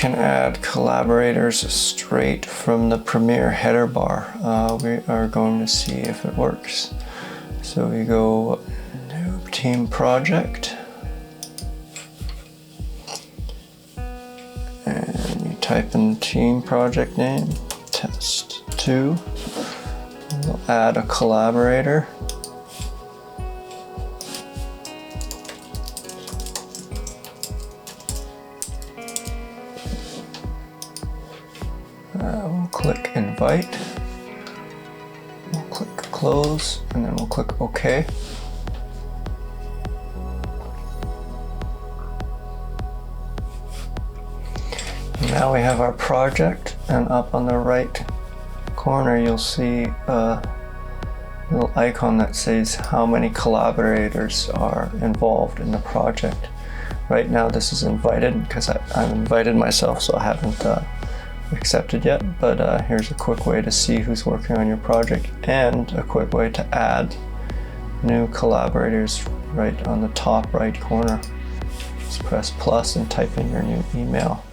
can add collaborators straight from the Premiere header bar. We are going to see if it works. So we go new team project, and you type in the team project name, test2. We'll add a collaborator. We'll click invite, we'll click close, and then we'll click OK. Now we have our project, and up on the right corner you'll see a little icon that says how many collaborators are involved in the project. Right now this is invited because I'm invited myself, so I haven't accepted yet, but here's a quick way to see who's working on your project and a quick way to add new collaborators right on the top right corner. Just press plus and type in your new email.